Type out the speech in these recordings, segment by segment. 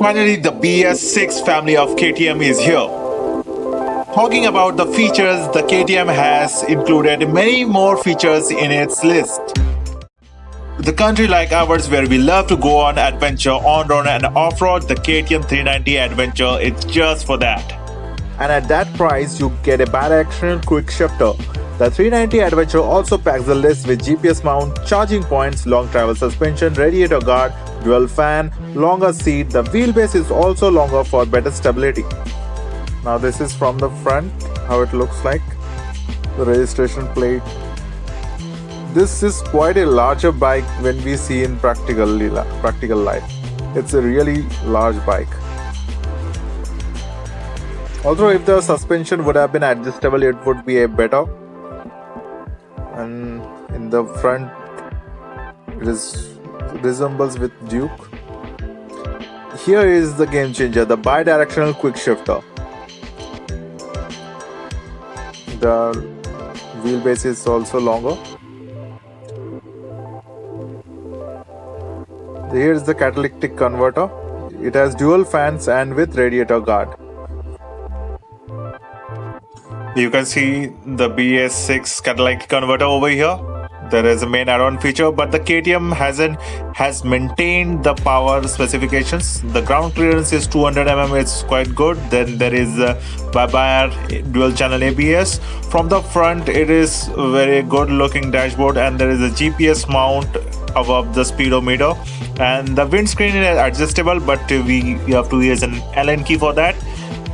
Finally, the BS6 family of KTM is here. Talking about the features, the KTM has included many more features in its list. The country like ours where we love to go on adventure, on-road and off-road, the KTM 390 Adventure is just for that. And at that price, you get a bi-directional quick shifter. The 390 Adventure also packs the list with GPS mount, charging points, long travel suspension, radiator guard, dual fan, longer seat. The wheelbase is also longer for better stability. Now this is from the front, how it looks like. The registration plate. This is quite a larger bike when we see in practical life. It's a really large bike. Although if the suspension would have been adjustable, it would be a better. And in the front, it resembles with Duke. Here is the game changer, the bi-directional quick shifter. The wheelbase is also longer. Here is the catalytic converter. It has dual fans and with radiator guard. You can see the BS6 catalytic converter over here. There is a main add-on feature, but the KTM has maintained the power specifications. The ground clearance is 200 mm, it's quite good. Then there is by-wire dual channel ABS. From the front, it is a very good looking dashboard, and there is a GPS mount above the speedometer. And the windscreen is adjustable, but we have to use an Allen key for that.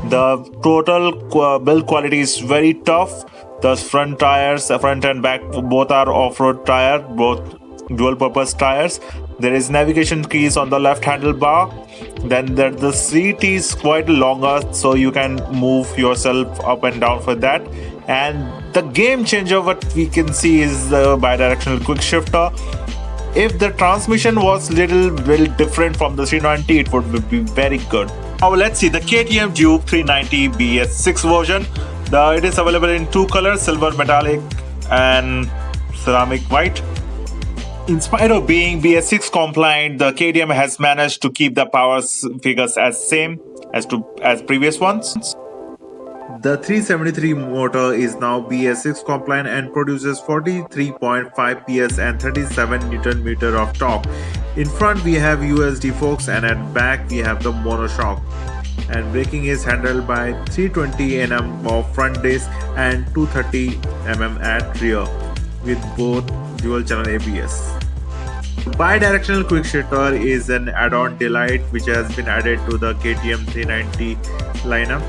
The total build quality is very tough. The front tires, front and back, both are off-road tire, both dual purpose tires. There is navigation keys on the left handlebar. Then the seat is quite longer, so you can move yourself up and down for that. And the game changer, what we can see, is the bi-directional quick shifter. If the transmission was little different from the 390, it would be very good. Now let's see the KTM Duke 390 BS6 version. It is available in two colors, silver metallic and ceramic white. In spite of being BS6 compliant, the KTM has managed to keep the power figures as same as previous ones. The 373 motor is now BS6 compliant and produces 43.5 PS and 37 Nm of torque. In front we have USD forks, and at back we have the monoshock. And braking is handled by 320 Nm of front disc and 230 mm at rear with both dual channel ABS. Bi-directional quick shifter is an add-on delight which has been added to the KTM 390 lineup,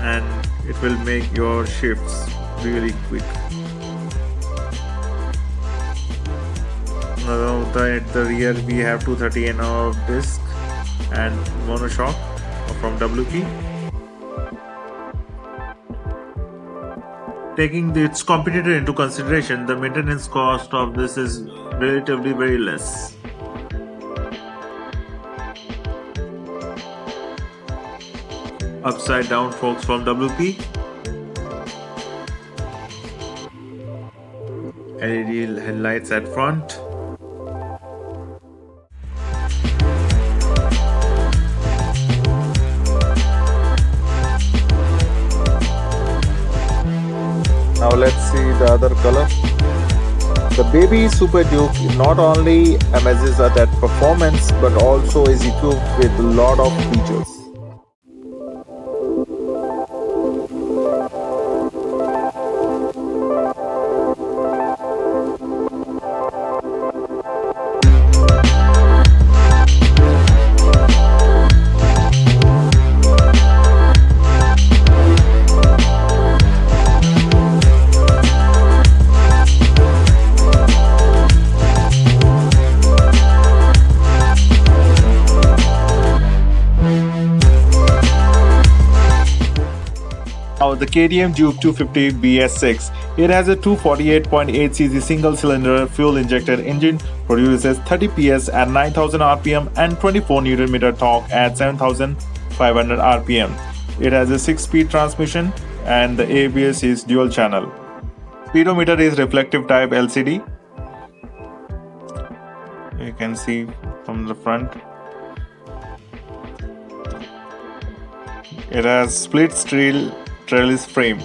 and it will make your shifts really quick. Now at the rear we have 230 Nm of disc and monoshock from WP. Taking its competitor into consideration, the maintenance cost of this is relatively very less. Upside down forks from WP. LED headlights at front. Now let's see the other color. The baby Super Duke not only amazes at that performance but also is equipped with a lot of features. Now the KTM Duke 250 BS6. It has a 248.8cc single-cylinder fuel-injected engine, produces 30 PS at 9,000 RPM and 24 Nm torque at 7,500 RPM. It has a 6-speed transmission and the ABS is dual channel. Speedometer is reflective type LCD. You can see from the front. It has split trellis frame.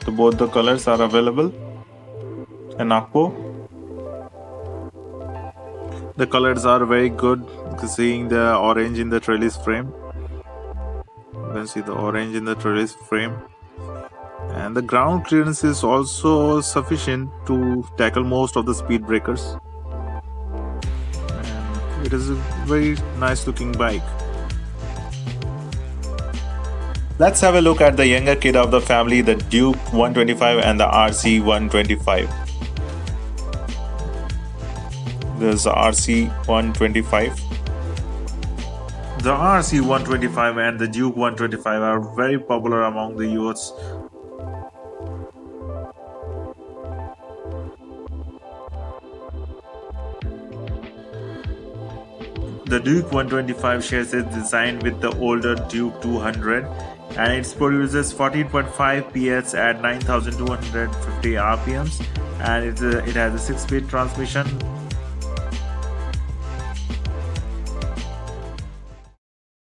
So both the colors are available in Nagpur. The colors are very good. Seeing the orange in the trellis frame. You can see the orange in the trellis frame. And the ground clearance is also sufficient to tackle most of the speed breakers. And it is a very nice looking bike. Let's have a look at the younger kid of the family, the Duke 125 and the RC125. There's the RC125. The RC125 and the Duke 125 are very popular among the youths. The Duke 125 shares its design with the older Duke 200, and it produces 14.5 PS at 9,250 RPMs, and it has a 6-speed transmission